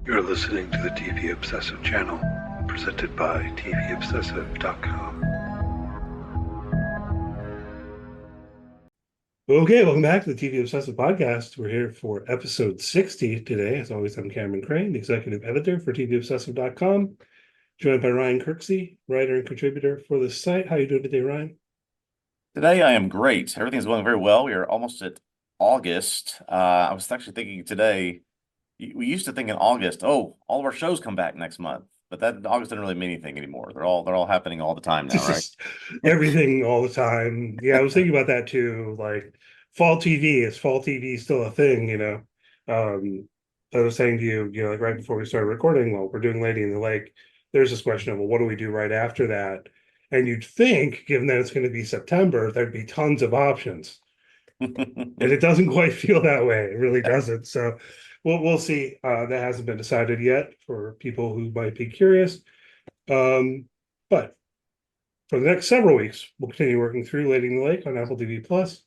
You're listening to the TV Obsessive channel, presented by TVObscast.com. Okay, welcome back to the TV Obsessive podcast. We're here for episode 60 today. As always, I'm Cameron Crane, the executive editor for TVObsessive.com, joined by Ryan Kirksey, writer and contributor for the site. How you doing today, Ryan? Today I am great. Everything's going very well. We are almost at August. I was actually thinking today, we used to think in August, oh, all of our shows come back next month, but that August doesn't really mean anything anymore. They're all happening all the time now, right? Just everything all the time. Yeah, I was thinking about that too. Like fall TV, is fall TV still a thing, I was saying to you, like right before we started recording, well, we're doing Lady in the Lake. There's this question of, well, what do we do right after that? And you'd think, given that it's going to be September, there'd be tons of options. And it doesn't quite feel that way. It really doesn't. So we'll see. That hasn't been decided yet for people who might be curious. But for the next several weeks, we'll continue working through Lady in the Lake on Apple TV Plus.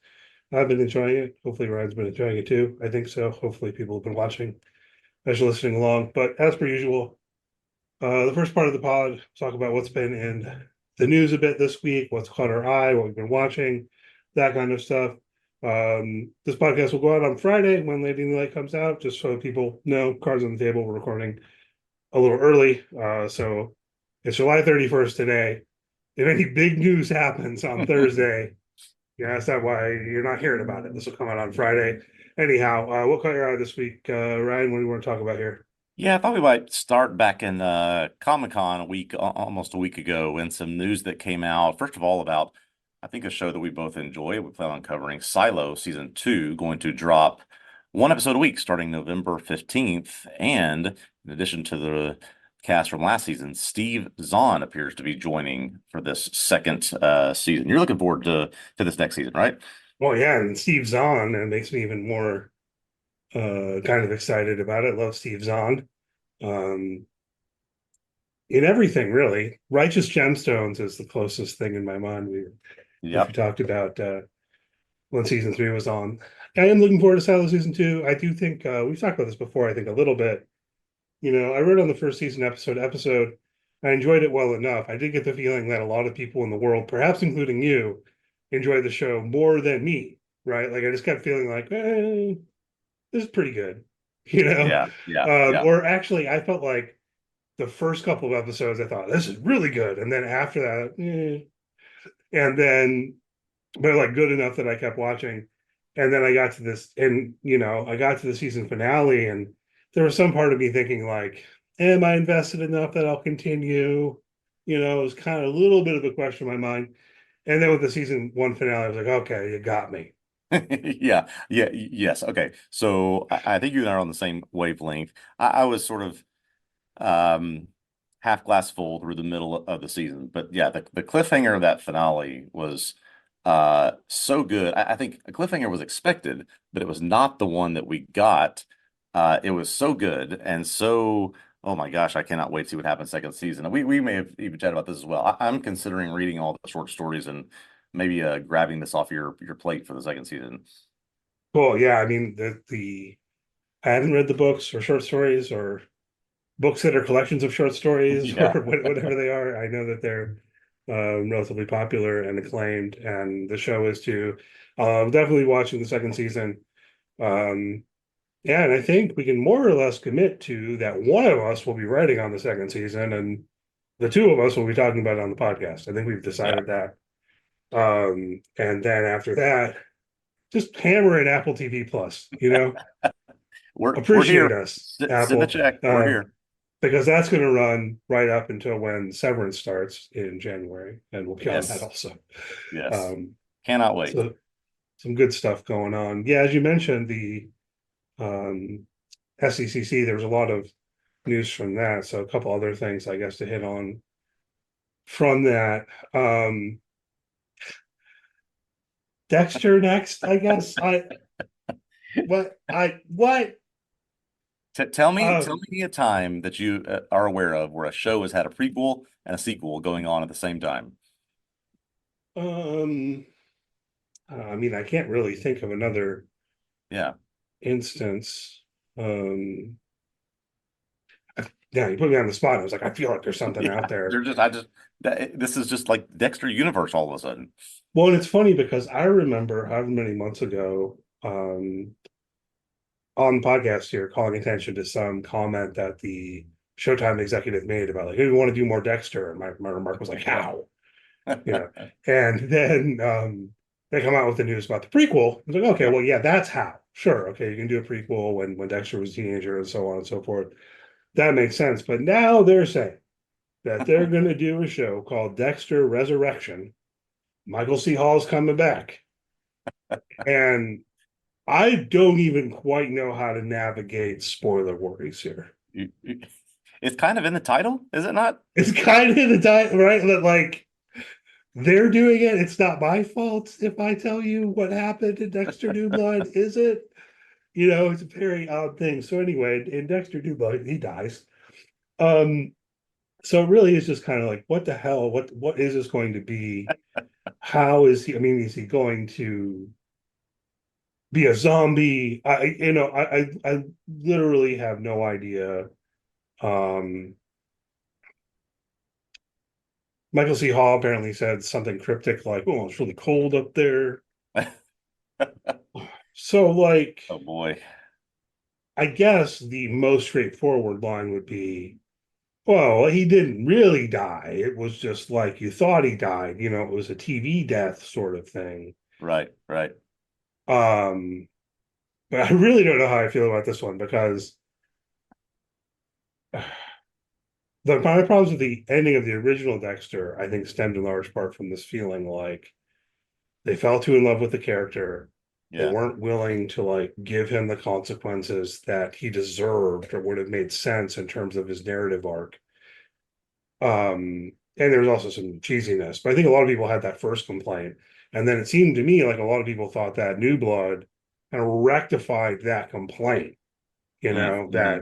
I've been enjoying it. Hopefully, Ryan's been enjoying it too. I think so. Hopefully, people have been watching as you're listening along. But as per usual, the first part of the pod, talk about what's been in the news a bit this week, what's caught our eye, what we've been watching, that kind of stuff. This podcast will go out on Friday when Lady in the Lake comes out, just so people know, cards on the table. We're recording a little early. So it's July 31st today. If any big news happens on Thursday, yeah, that's not why you're not hearing about it. This will come out on Friday. Anyhow, what caught your eye this week? Ryan, what do you want to talk about here? Yeah, I thought we might start back in Comic-Con almost a week ago, and some news that came out. First of all, about I think a show that we both enjoy. We plan on covering Silo season 2, going to drop one episode a week starting November 15th. And in addition to the cast from last season, Steve Zahn appears to be joining for this second season. You're looking forward to this next season, right? Well, yeah, and Steve Zahn, and it makes me even more kind of excited about it. Love Steve Zahn. Um, in everything, really. Righteous Gemstones is the closest thing in my mind, which we Yep. talked about when season 3 was on. I am looking forward to Silo season 2. I do think we've talked about this before, I think a little bit. I wrote on the first season episode. I enjoyed it well enough. I did get the feeling that a lot of people in the world, perhaps including you, enjoyed the show more than me, right? Like I just kept feeling like, this is pretty good, you know? Yeah. Yeah. Yeah. Or actually, I felt like the first couple of episodes, I thought, this is really good. And then after that, and then, but like good enough that I kept watching. And then I got to this, and, I got to the season finale, and there was some part of me thinking, like, am I invested enough that I'll continue? It was kind of a little bit of a question in my mind. And then with the season 1 finale, I was like, okay, you got me. Yeah, yeah, yes. Okay. So I think you and I are on the same wavelength. I was sort of um half glass full through the middle of the season. But yeah, the cliffhanger of that finale was so good. I think a cliffhanger was expected, but it was not the one that we got. It was so good and so oh my gosh, I cannot wait to see what happens second season. We may have even chatted about this as well. I'm considering reading all the short stories and maybe grabbing this off your plate for the second season. Cool. Yeah. I mean, the I haven't read the books or short stories or books that are collections of short stories or Yeah. whatever they are. I know that they're relatively popular and acclaimed, and the show is too. Definitely watching the second season. Um, yeah, and I think we can more or less commit to that one of us will be writing on the second season, and the two of us will be talking about it on the podcast. I think we've Yeah. decided that. And then after that, just hammer in Apple TV Plus, We're appreciate here. us, Send the Apple. check. We're here. Because that's going to run right up until when Severance starts in January, and we'll be on that Yes. also. Yes. Um, Cannot wait. so some good stuff going on. Yeah, as you mentioned, the SECC, there was a lot of news from that. So a couple other things, I guess, to hit on from that. Dexter next, I guess. What? T tell Um, me a time that you are aware of where a show has had a prequel and a sequel going on at the same time. um, I mean, I can't really think of another Yeah. instance. Yeah, you put me on the spot. I was like, I feel like there's something out Yeah, there. they're just, I just, this is just like Dexter universe all of a sudden. Well, and it's funny because I remember however many months ago, on the podcast here, calling attention to some comment that the Showtime executive made about like, hey, we want to do more Dexter. And my remark was like, how? You know, and then they come out with the news about the prequel. I was like, okay, Yep. well, yeah, that's how. Sure, okay, you can do a prequel when Dexter was a teenager and so on and so forth. That makes sense. But now they're saying that they're going to do a show called Dexter Resurrection. Michael C. Hall's coming back, and I don't even quite know how to navigate spoiler worries here. It's kind of in the title, is it not? It's kind of the time, right? That like they're doing it. It's not my fault if I tell you what happened in Dexter New Blood, is it? It's a very odd thing. So anyway, in Dexter New Blood, he dies. Um, so it really is just kind of like, what the hell? What is this going to be? How is he? I mean, is he going to be a zombie? I literally have no idea. Um, Michael C. Hall apparently said something cryptic like, "Oh, it's really cold up there." So, like, Oh boy. I guess the most straightforward line would be, "Well, he didn't really die. It was just like you thought he died. It was a TV death sort of thing." Right, right. Um, but I really don't know how I feel about this one because my problems with the ending of the original Dexter, I think, stemmed in large part from this feeling like they fell too in love with the character. They Yeah. weren't willing to like give him the consequences that he deserved or would have made sense in terms of his narrative arc. And there was also some cheesiness, but I think a lot of people had that first complaint. And then it seemed to me like a lot of people thought that New Blood kind of rectified that complaint, that Mm-hmm.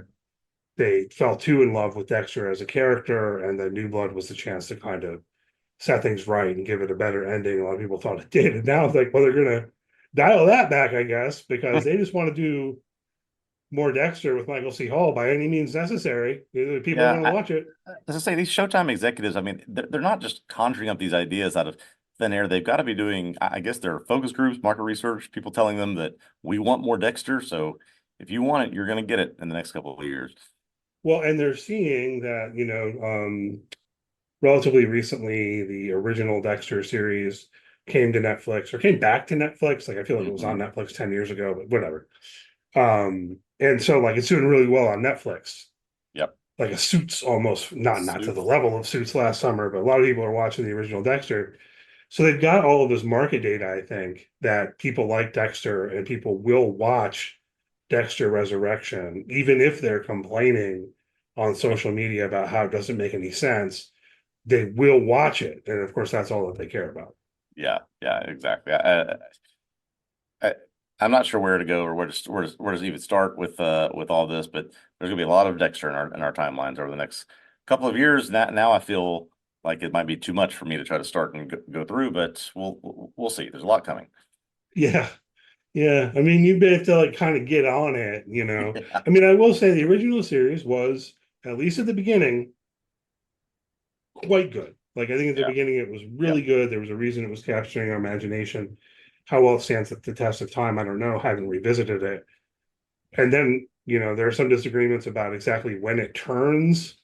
they fell too in love with Dexter as a character, and then New Blood was the chance to kind of set things right and give it a better ending. A lot of people thought it did. And now it's like, well, they're gonna dial that back, I guess, because they just want to do more Dexter with Michael C. Hall by any means necessary. People are Yeah, gonna watch it. as I say, these Showtime executives, I mean, they're not just conjuring up these ideas out of thin air. They've got to be doing, I guess, their focus groups, market research, people telling them that we want more Dexter. So if you want it, you're going to get it in the next couple of years. Well, and they're seeing that, relatively recently, the original Dexter series came to Netflix or came back to Netflix. Like I feel like it was on Hmm. Netflix 10 years ago, but whatever. And so like it's doing really well on Netflix. Yep. Like a Suits almost not to the Suits. level of Suits last summer, but a lot of people are watching the original Dexter. So they've got all of this market data, I think, that people like Dexter and people will watch Dexter Resurrection, even if they're complaining on social media about how it doesn't make any sense. They will watch it, and of course, that's all that they care about. Yeah, yeah, exactly. I, I'm not sure where to go or where to even start with all this, but there's gonna be a lot of Dexter in our timelines over the next couple of years. Now I feel like it might be too much for me to try to start and go through, but we'll see. There's a lot coming. Yeah, yeah. I mean, you have to like kind of get on it. Yeah. I mean, I will say the original series was, at least at the beginning, quite good. Like I think at the Yeah. beginning it was Yep. really good. There was a reason it was capturing our imagination. How well it stands at the test of time, I don't know. I haven't revisited it. And then, there are some disagreements about exactly when it turns.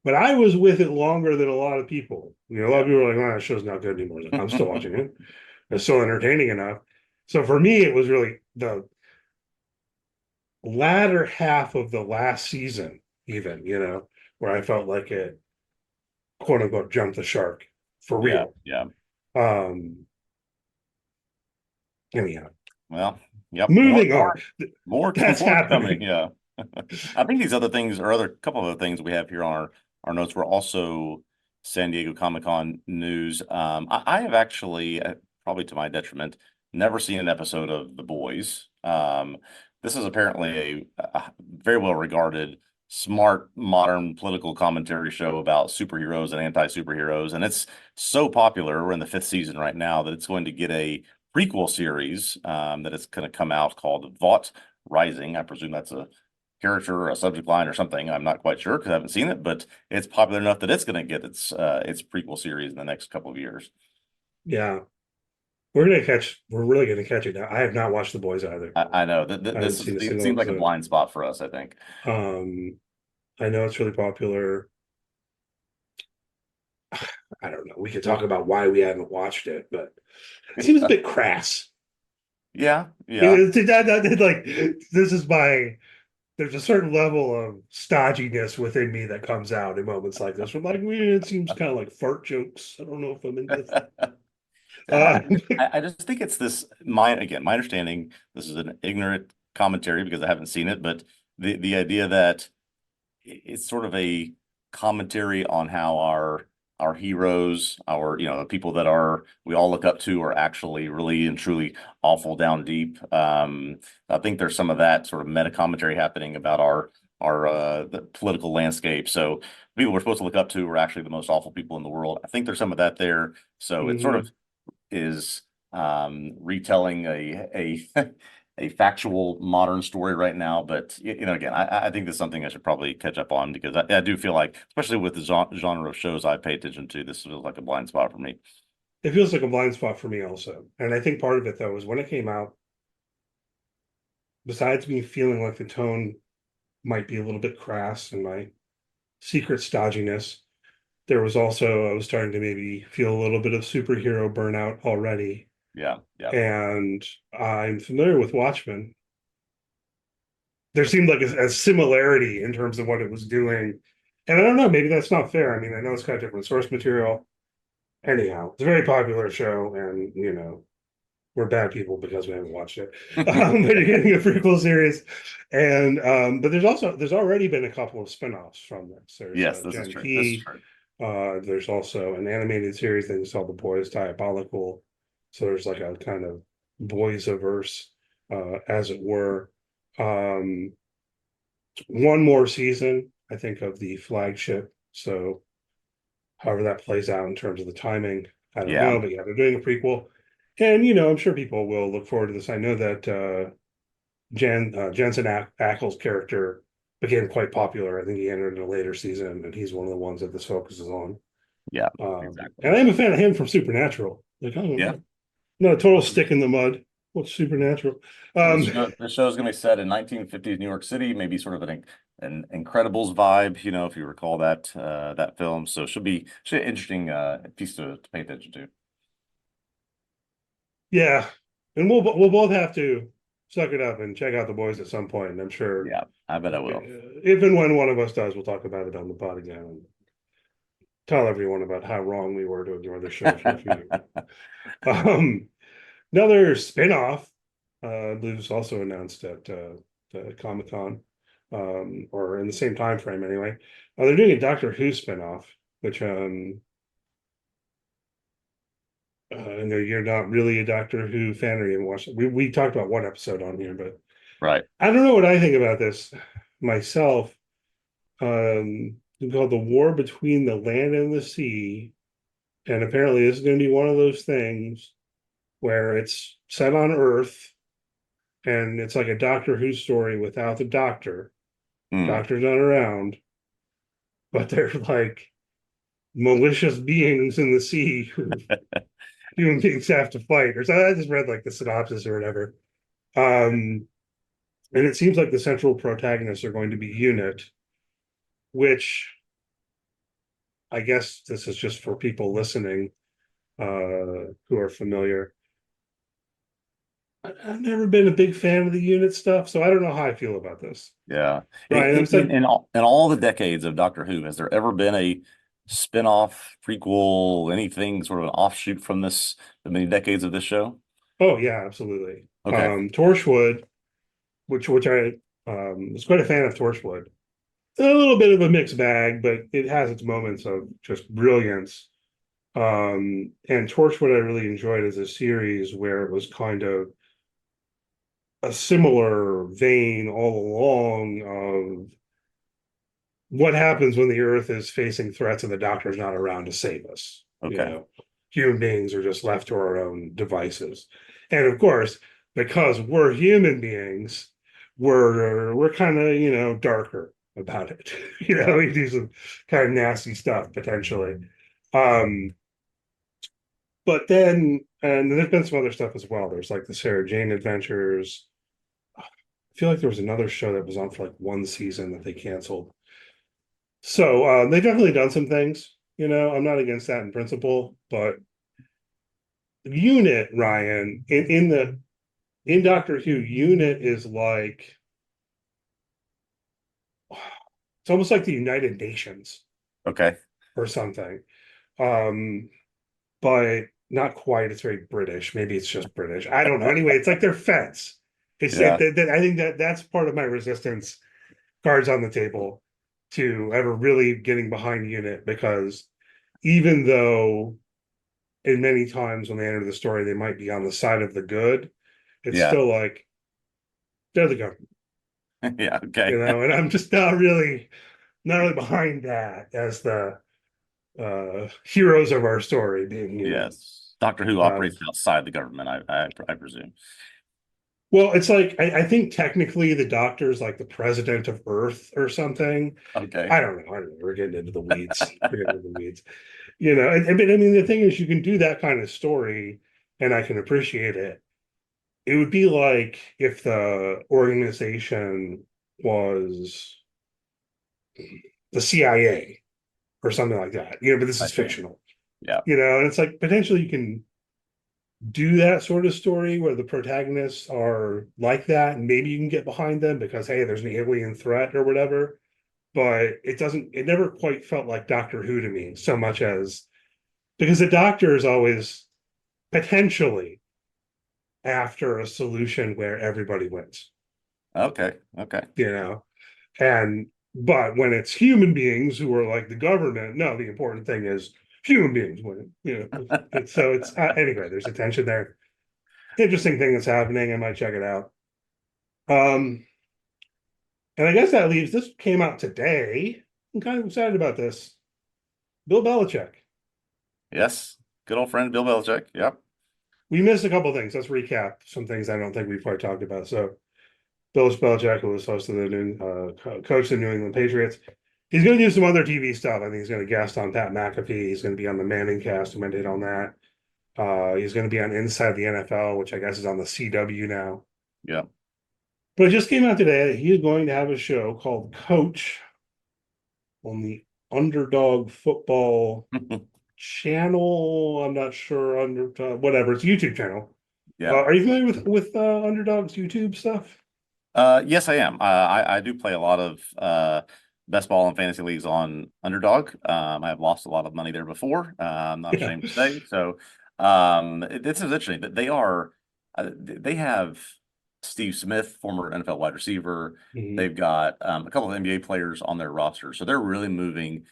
But I was with it longer than a lot of people. A lot of Yeah. people were like, "Oh, that show's not good anymore." Like, I'm still watching it. It's still entertaining enough. So for me, it was really the latter half of the last season, even, where I felt like it quote unquote jumped the shark for Yeah. real. Yeah. Um, anyhow, Well, yep. moving on. That's More coming. happening. Yeah. I think these other things or other couple of other things we have here on our notes were also San Diego Comic-Con news. I have actually, probably to my detriment, never seen an episode of The Boys. This is apparently a very well regarded, smart, modern political commentary show about superheroes and anti-superheroes. And it's so popular. We're in the fifth season right now that it's going to get a prequel series that is going to come out called Vought Rising. I presume that's a character or a subject line or something. I'm not quite sure because I haven't seen it, but it's popular enough that it's going to get its prequel series in the next couple of years. Yeah, we're really gonna catch it now. I have not watched The Boys either. I know that I haven't this is seen a it single seems like a episode. blind spot for us, I think. Um, I know it's really popular. I don't know. We could talk about why we haven't watched it, but it seems a bit crass. Yeah, yeah. Like this is my there's a certain level of stodginess within me that comes out in moments like this. I'm like, it seems kind of like fart jokes. I don't know if I'm into this. Yeah, Uh, I just think it's this my understanding, this is an ignorant commentary because I haven't seen it, but the idea that it's sort of a commentary on how our heroes, our the people that are we all look up to are actually really and truly awful down deep. I think there's some of that sort of meta commentary happening about our the political landscape. So people we're supposed to look up to are actually the most awful people in the world. I think there's some of that there. So it sort of mhm. is retelling a a factual modern story right now. But again, I think that's something I should probably catch up on because I do feel like, especially with the genre of shows I pay attention to, this feels like a blind spot for me. It feels like a blind spot for me also. And I think part of it though is when it came out, besides me feeling like the tone might be a little bit crass and my secret stodginess, there was also I was starting to maybe feel a little bit of superhero burnout already. Yeah, yeah, And I'm familiar with Watchmen. There seemed like a similarity in terms of what it was doing. And I don't know, maybe that's not fair. I mean, I know it's got different source material. Anyhow, it's a very popular show, and we're bad people because we haven't watched it. But you're getting a prequel series, and but there's already been a couple of spinoffs from this. There's yes, this is Gen true. This is P. true. There's also an animated series that is called The Boys Diabolical. So there's like a kind of boys averse, as it were. Um, one more season, I think, of the flagship. So however that plays out in terms of the timing, I don't Yeah, know. But yeah, they're doing a prequel. And I'm sure people will look forward to this. I know that Jensen Ackles' character became quite popular. I think he entered in a later season, and he's one of the ones that this focuses on. yeah, And exactly. I am a fan of him from Supernatural. Like, I don't Yeah. know, not a total stick in the mud. What's Supernatural? And Um, the show is going to be set in 1950s New York City, maybe sort of an Incredibles vibe, if you recall that film. So should be an interesting piece to pay attention to. yeah, and we'll both have to suck it up and check out the boys at some point. And I'm sure Yeah, I bet I will. if and when one of us does, we'll talk about it on the pod again and tell everyone about how wrong we were to ignore the show for a few years. Um, Another spinoff, I believe, was also announced at the Comic Con, or in the same time frame anyway. They're doing a Doctor Who spinoff, which I know you're not really a Doctor Who fan or you haven't watched it. We talked about one episode on here, but Right. I don't know what I think about this myself. It's called The War Between the Land and the Sea, and apparently this is going to be one of those things where it's set on Earth and it's like a Doctor Who story without the Doctor. Hmm. Doctor's not around, but they're like malicious beings in the sea who human beings have to fight. Or so I just read like the synopsis or whatever. Um, and it seems like the central protagonists are going to be Unit, which I guess this is just for people listening who are familiar. I've never been a big fan of the Unit stuff, so I don't know how I feel about this. Yeah. Right? I'm like, In all the decades of Doctor Who, has there ever been a spin-off, prequel, anything sort of an offshoot from the many decades of this show? oh yeah, absolutely. Okay. Torchwood, which I was quite a fan of Torchwood. A little bit of a mixed bag, but it has its moments of just brilliance. And Torchwood I really enjoyed as a series where it was kind of a similar vein all along of what happens when the Earth is facing threats and the Doctor's not around to save us. Okay. Human beings are just left to our own devices. And of course, because we're human beings, we're kind of, darker about it. Yeah. We do some kind of nasty stuff potentially. Um, but then, and there's been some other stuff as well. There's like the Sarah Jane Adventures. I feel like there was another show that was on for like one season that they canceled. So they've definitely done some things. I'm not against that in principle, but Unit, Ryan, in Doctor Who, Unit is like it's almost like the United Nations Okay. or something. Um, but not quite. It's very British. Maybe it's just British. I don't know. Anyway, it's like their fence. Yeah. I think that's part of my resistance cards on the table to ever really getting behind Unit, because even though in many times when they enter the story they might be on the side of the good, it's Yeah. still like they're the government, Yeah. Okay. and I'm just not really behind that as the heroes of our story being Unit. Yes. Doctor Who Um, operates outside the government, I presume. well, it's like I think technically the Doctor's like the president of Earth or something. Okay. I don't know. I don't know. We're getting into the weeds. We're getting into the weeds. But I mean, the thing is, you can do that kind of story, and I can appreciate it. It would be like if the organization was the CIA or something like that, but this I is see. fictional, Yeah. and it's like potentially you can do that sort of story where the protagonists are like that, and maybe you can get behind them because, hey, there's an alien threat or whatever. But it never quite felt like Doctor Who to me so much as because the Doctor is always potentially after a solution where everybody wins, Okay. Okay. you know? And but when it's human beings who are like the government, no, the important thing is human beings win. So it's anyway. There's a tension there. Interesting thing that's happening. I might check it out. Um, and I guess that leaves. This came out today. I'm kind of excited about this. Bill Belichick. Yes. Good old friend Bill Belichick. Yep. We missed a couple things. Let's recap some things I don't think we've quite talked about. So Bill Belichick, who was host of the coach of the New England Patriots. He's going to do some other TV stuff. I think he's going to guest on Pat McAfee. He's going to be on the Manning cast. We might hit on that. He's going to be on Inside the NFL, which I guess is on the CW now. Yep. But it just came out today that he's going to have a show called Coach on the Underdog Football channel. I'm not sure whatever. It's a YouTube channel. Yeah. Are you familiar with Underdog's YouTube stuff? Yes, I am. I do play a lot of best ball and fantasy leagues on Underdog. I have lost a lot of money there before. I'm not Yeah. ashamed to say. So this is interesting. That they have Steve Smith, former NFL wide receiver. Mhm. They've got a couple of NBA players on their roster. So they're really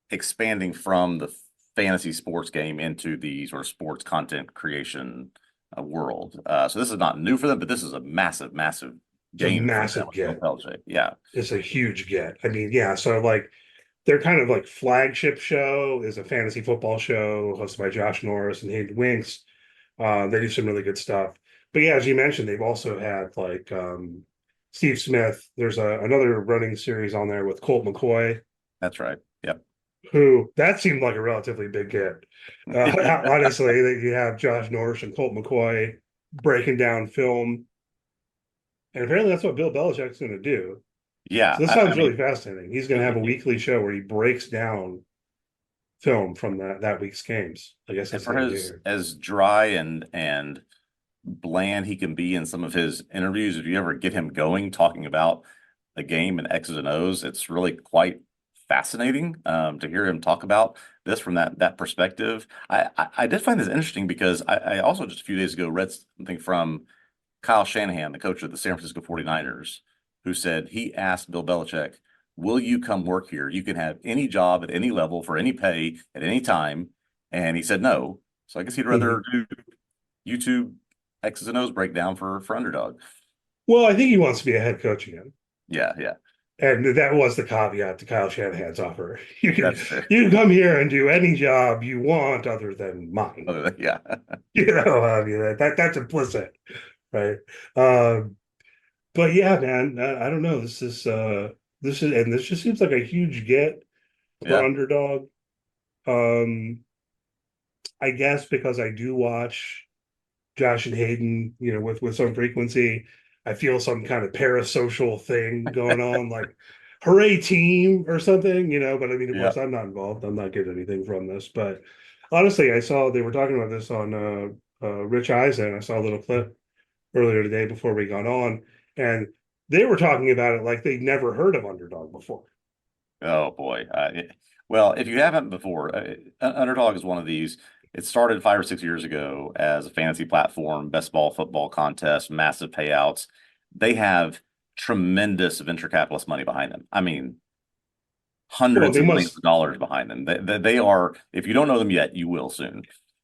expanding from the fantasy sports game into the sort of sports content creation world. So this is not new for them, but this is a massive, massive It's a gain for them massive with Bill get. Belichick. Yeah, It's a huge get. I mean, yeah. So like their kind of like flagship show is a fantasy football show hosted by Josh Norris and Hayden Winks. They do some really good stuff. But yeah, as you mentioned, they've also had like Steve Smith. There's another running series on there with Colt McCoy, that's right. Yep. who that seemed like a relatively big get. Honestly, that you have Josh Norris and Colt McCoy breaking down film, and apparently that's what Bill Belichick's going to do. Yeah. So this I sounds really mean, fascinating. He's going to have a weekly show where he breaks down film from that week's games. I guess and that's for the idea his here. as dry and bland he can be in some of his interviews, if you ever get him going talking about the game and X's and O's, it's really quite fascinating to hear him talk about this from that perspective. I did find this interesting because I also just a few days ago read something from Kyle Shanahan, the coach of the San Francisco 49ers, who said he asked Bill Belichick, will you come work here? You can have any job at any level for any pay at any time. And he said no. So I guess he'd Mhm. rather do YouTube X's and O's breakdown for Underdog. Well, I think he wants to be a head coach again. Yeah, yeah. And that was the caveat to Kyle Shanahan's offer. You can That's true. you can come here and do any job you want other than mine. Yeah. I mean, that's implicit, right? Um, But yeah, man, I don't know. This just seems like a huge get for Yeah. Underdog. Um, I guess because I do watch Josh and Hayden, with some frequency. I feel some kind of parasocial thing going on, like hooray team or something, but I mean, of Yeah. course, I'm not involved. I'm not getting anything from this. But honestly, I saw they were talking about this on Rich Eisen. I saw a little clip earlier today before we got on, and they were talking about it like they'd never heard of Underdog before. Oh boy. Well, if you haven't before, Underdog is one of these. It started 5 or 6 years ago as a fantasy platform, best ball football contest, massive payouts. They have tremendous venture capitalist money behind them. I mean, Well, hundreds they of millions must of dollars behind them. They are, if you don't know them yet, you will soon.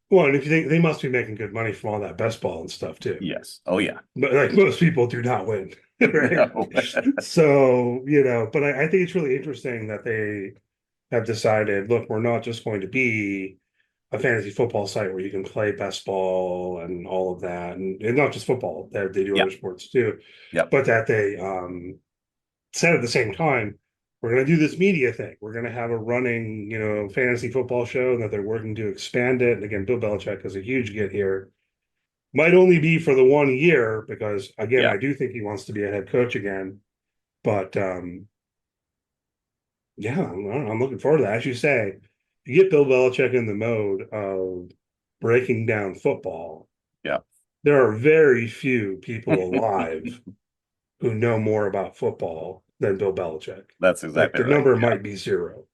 Well, and if you think they must be making good money from all that best ball and stuff too. Yes. Oh yeah. But like most people do not win, right? No. So, but I think it's really interesting that they have decided, look, we're not just going to be a fantasy football site where you can play best ball and all of that, and not just football, they do Yeah. other sports too, Yep. but that they said at the same time, we're going to do this media thing. We're going to have a running, fantasy football show, and that they're working to expand it. And again, Bill Belichick is a huge get here. Might only be for the 1 year because again, Yeah. I do think he wants to be a head coach again. But yeah, I'm looking forward to that. As you say, you get Bill Belichick in the mode of breaking down football. Yeah. There are very few people alive who know more about football than Bill Belichick. That's Like exactly the right. number Yeah. might be zero.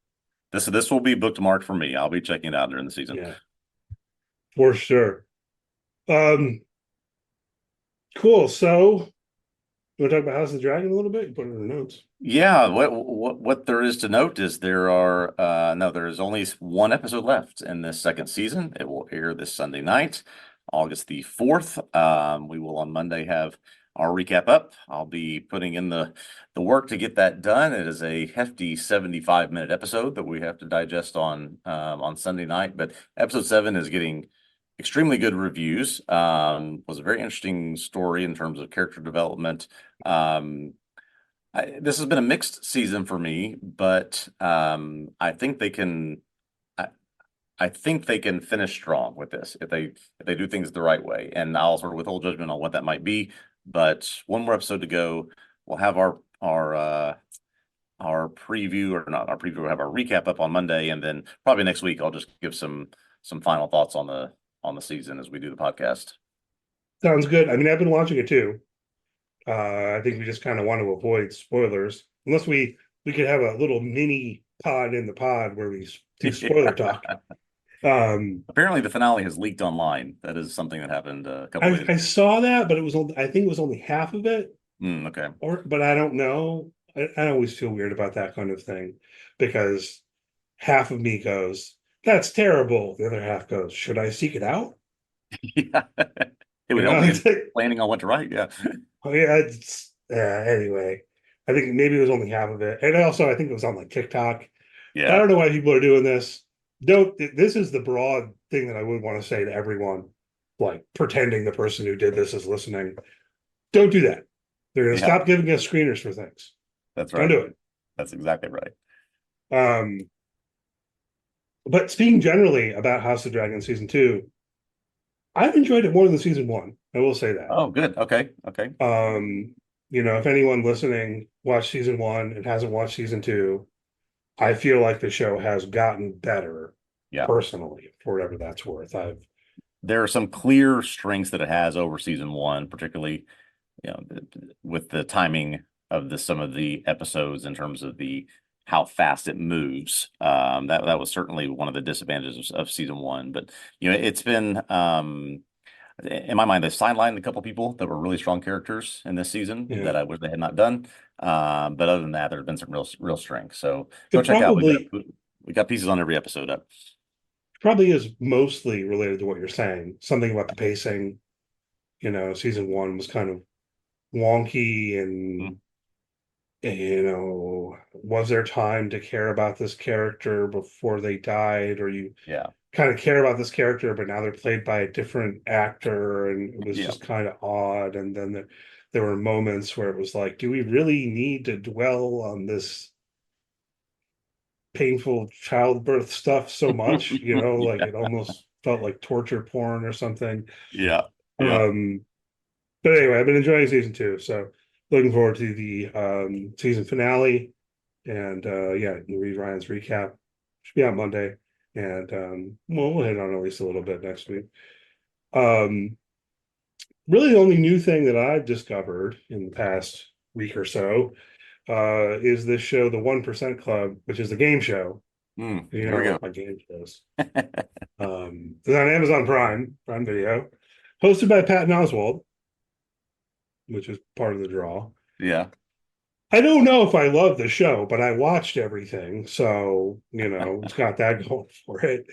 This will be bookmarked for me. I'll be checking it out during the season. Yeah, for sure. Um, cool. So you want to talk about House of the Dragon a little bit? You put it in the notes. Yeah, what there is to note is there are no, there is only one episode left in this second season. It will air this Sunday night, August the 4th. We will on Monday have our recap up. I'll be putting in the work to get that done. It is a hefty 75-minute episode that we have to digest on Sunday night, but episode 7 is getting extremely good reviews. Was a very interesting story in terms of character development. This has been a mixed season for me, but I think they can. I think they can finish strong with this if they do things the right way. And I'll sort of withhold judgment on what that might be. But one more episode to go. We'll have our preview, or not our preview. We'll have our recap up on Monday, and then probably next week I'll just give some final thoughts on the season as we do the podcast. Sounds good. I mean, I've been watching it too. I think we just kind of want to avoid spoilers, unless we could have a little mini pod in the pod where we do spoiler talk. Um, Apparently, the finale has leaked online. That is something that happened a couple days I ago. saw that, but I think it was only half of it, Okay. but I don't know. I always feel weird about that kind of thing because half of me goes, "That's terrible." The other half goes, "Should I seek it out?" Yeah. It You would know, help me it's in like, planning on what to write. Yeah. oh yeah, anyway. I think maybe it was only half of it, and also I think it was on like TikTok. I Yeah. don't know why people are doing this. Don't. This is the broad thing that I would want to say to everyone, like pretending the person who did this is listening. Don't do that. They're going to Yeah. stop giving us screeners for things. That's Don't right. do That's exactly right. it. But speaking generally about House of Dragon season two, I've enjoyed it more than season one. I will say that. Oh, good. Okay. Okay. If anyone listening watched season one and hasn't watched season two, I feel like the show has gotten better Yeah. personally, for whatever that's worth. There are some clear strengths that it has over season one, particularly, with the timing of some of the episodes in terms of the how fast it moves. That was certainly one of the disadvantages of season one. But it's been in my mind, they sidelined a couple people that were really strong characters in this season Yeah, that I wish they had not done. But other than that, there have been some real strength. So go it check out. probably We got pieces on every episode up. probably is mostly related to what you're saying. Something about the pacing. Season one was kind of wonky, and Mhm. was there time to care about this character before they died, or you Yeah. kind of care about this character, but now they're played by a different actor, and it was Yeah. just kind of odd. And then there were moments where it was like, do we really need to dwell on this painful childbirth stuff so much? Like Yeah. it almost felt like torture porn or something. Yeah. Yeah. Um, but anyway, I've been enjoying season two, so looking forward to the season finale. And yeah, you read Ryan's recap. Should be out Monday. And we'll hit on at least a little bit next week. Um, really the only new thing that I've discovered in the past week or so is this show, The 1% Club, which is a game show. Here we I go. love my game shows. It's on Amazon Prime Video, hosted by Patton Oswalt, which is part of the draw. Yeah. I don't know if I love the show, but I watched everything, so it's got that going for it.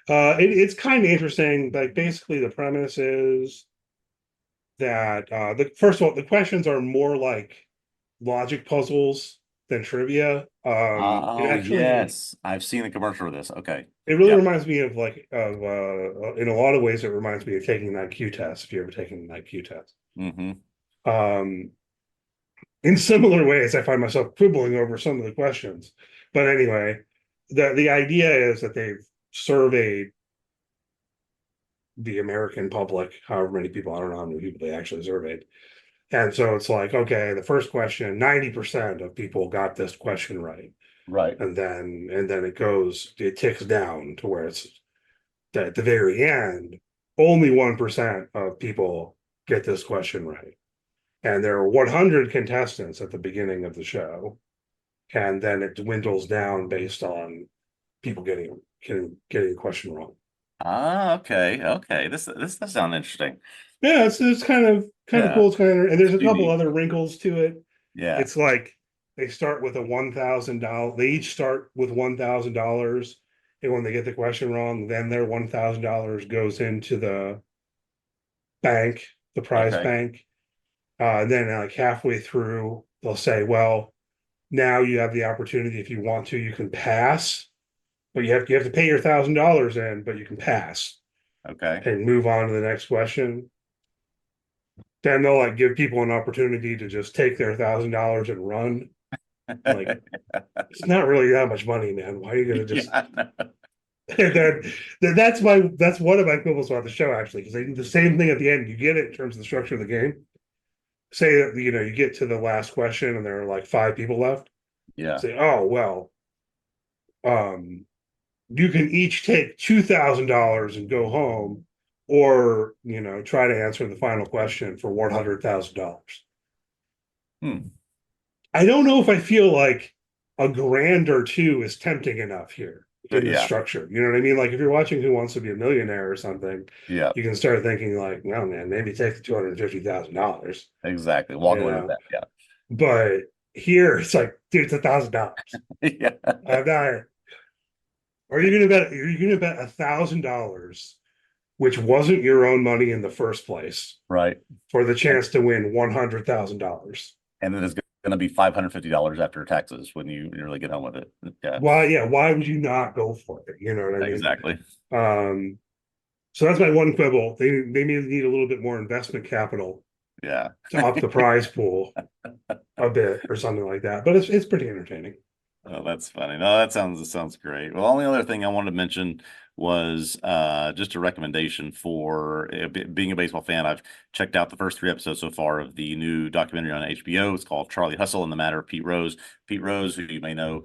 It's kind of interesting. Like basically, the premise is that the first of all, the questions are more like logic puzzles than trivia. It Oh, actually yes. I've seen the commercial for this. Okay. it really Yep. reminds me of in a lot of ways it reminds me of taking an IQ test if you ever taken an IQ test. Hmm. Um, in similar ways, I find myself quibbling over some of the questions. But anyway, the idea is that they've surveyed the American public, however many people, I don't know how many people they actually surveyed. And so it's like, okay, the first question, 90% of people got this question right. Right. And then it ticks down to where it's at the very end, only 1% of people get this question right. And there are 100 contestants at the beginning of the show, and then it dwindles down based on people getting the question wrong. Ah, okay. Okay. This does sound interesting. Yeah, it's kind of Yeah. cool. It's and there's It's a couple unique. other wrinkles to it. Yeah. It's like they start with a $1,000. They each start with $1,000, and when they get the question wrong, then their $1,000 goes into the bank, the prize Okay. bank. And then like halfway through, they'll say, "Well, now you have the opportunity. If you want to, you can pass, but you have to pay your $1,000 in, but you can pass Okay. and move on to the next question." Then they'll like give people an opportunity to just take their $1,000 and run. Like it's not really that much money, man. Why are you gonna just Yeah. I know. that's one of my quibbles about the show actually, because they do the same thing at the end. You get it in terms of the structure of the game. Say that you get to the last question and there are like five people left. Yeah. Say, oh well, um, you can each take $2,000 and go home, or try to answer the final question for $100,000. Hmm. I don't know if I feel like a grand or two is tempting enough here in this Yeah. structure. You know what I mean? Like if you're watching Who Wants to Be a Millionaire or something, Yeah. you can start thinking like, well, man, maybe take the $250,000. Exactly. Walk You away with know, that. Yeah. but here it's like, dude, it's $1,000. Yeah. I'm not. Are you gonna bet $1,000, which wasn't your own money in the first place, Right. for the And, chance to win $100,000? and then it's going to be $550 after taxes when you really get home with it. Yeah. Why? Yeah, why would you not go for it? You know what I mean? Exactly. Um, so that's my one quibble. They may need a little bit more investment capital Yeah. to up the prize pool a bit or something like that. But it's pretty entertaining. Oh, that's funny. No, that sounds great. Well, the only other thing I wanted to mention was just a recommendation for being a baseball fan. I've checked out the first three episodes so far of the new documentary on HBO. It's called Charlie Hustle and the Matter of Pete Rose. Pete Rose, who you may know,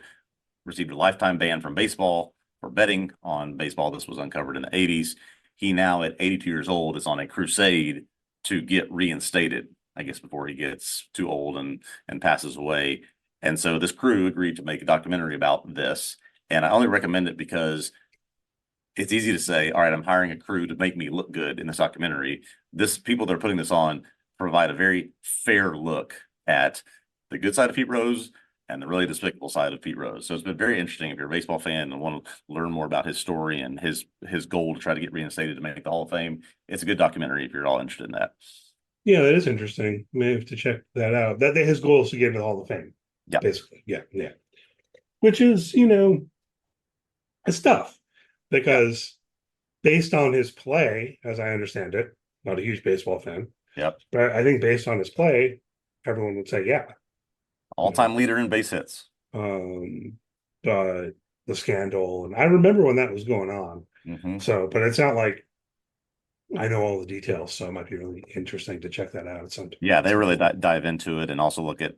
received a lifetime ban from baseball for betting on baseball. This was uncovered in the 80s. He now, at 82 years old, is on a crusade to get reinstated, I guess, before he gets too old and passes away. And so this crew agreed to make a documentary about this. And I only recommend it because it's easy to say, all right, I'm hiring a crew to make me look good in this documentary. This people that are putting this on provide a very fair look at the good side of Pete Rose and the really despicable side of Pete Rose. So it's been very interesting if you're a baseball fan and want to learn more about his story and his goal to try to get reinstated to make the Hall of Fame. It's a good documentary if you're all interested in that. Yeah, that is interesting. May have to check that out. That his goal is to get into the Hall of Fame, Yeah. basically. Yeah, yeah. Which is, it's tough Yeah. because based on his play, as I understand it, not a huge baseball fan, Yep. but I think based on his play, everyone would say, yeah, you know. All-time leader in base hits. Um, but the scandal, and I remember when that was going on. Hmm. So, but it's not like I know all the details, so it might be really interesting to check that out Yeah, at they some really point. dive into it and also look at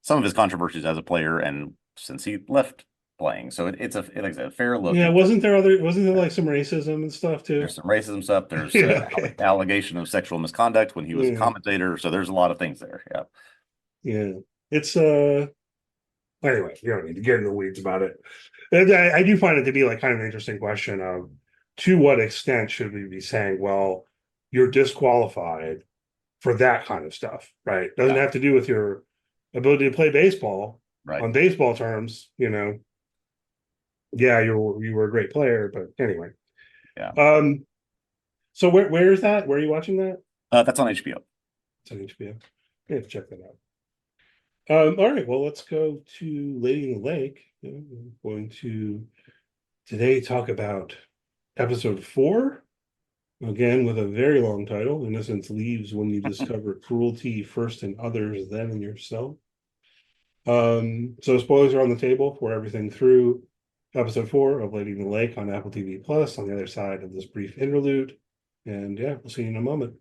some of his controversies as a player and since he left playing. So it's like I said, a fair look Yeah, at wasn't there like some racism and stuff too? there's some racism stuff. There's Yeah, okay. allegation of sexual misconduct when he was a Yeah, commentator. So there's a lot of things there. Yeah. yeah. It's anyway, you don't need to get in the weeds about it. And I do find it to be like kind of an interesting question of to what extent should we be saying, well, you're disqualified for that kind of stuff, right? Doesn't Yeah. have to do with your ability to play baseball Right. on baseball terms, yeah, you were a great player, but anyway. Yeah. Um, so where is that? Where are you watching that? That's on HBO. It's on HBO. Yeah, check that out. All right, well, let's go to Lady in the Lake. We're going to today talk about episode 4, again with a very long title. Innocence leaves when you discover cruelty first in others, then in yourself. So spoilers are on the table for everything through episode 4 of Lady in the Lake on Apple TV Plus on the other side of this brief interlude. And yeah, we'll see you in a moment.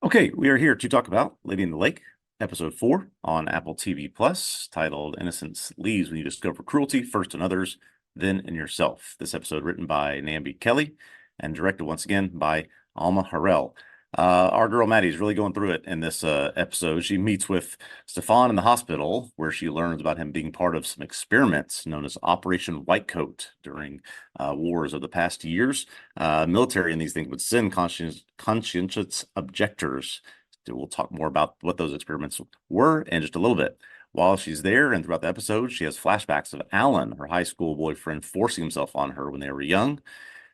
Okay, we are here to talk about Lady in the Lake, episode 4 on Apple TV Plus, titled Innocence Leaves When You Discover Cruelty, First in Others, Then in Yourself. This episode written by Nambi Kelly and directed once again by Alma Harrell. Our girl Maddie is really going through it in this episode. She meets with Stefan in the hospital, where she learns about him being part of some experiments known as Operation Whitecoat during wars of the past years. Military in these things would send conscientious objectors. We'll talk more about what those experiments were in just a little bit. While she's there and throughout the episode, she has flashbacks of Alan, her high school boyfriend, forcing himself on her when they were young.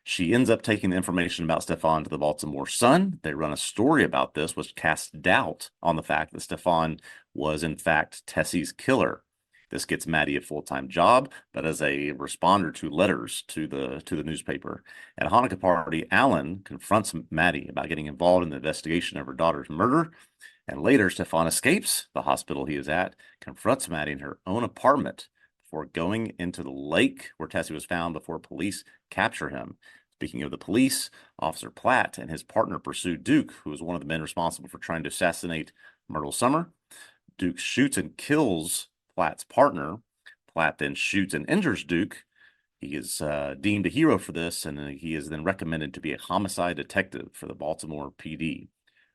She ends up taking the information about Stefan to the Baltimore Sun. They run a story about this, which casts doubt on the fact that Stefan was, in fact, Tessie's killer. This gets Maddie a full-time job, but as a responder to letters to the newspaper. At a Hanukkah party, Alan confronts Maddie about getting involved in the investigation of her daughter's murder. And later, Stefan escapes the hospital he is at, confronts Maddie in her own apartment before going into the lake where Tessie was found before police capture him. Speaking of the police, Officer Platt and his partner pursue Duke, who was one of the men responsible for trying to assassinate Myrtle Summer. Duke shoots and kills Platt's partner. Platt then shoots and injures Duke. He is deemed a hero for this, and he is then recommended to be a homicide detective for the Baltimore PD.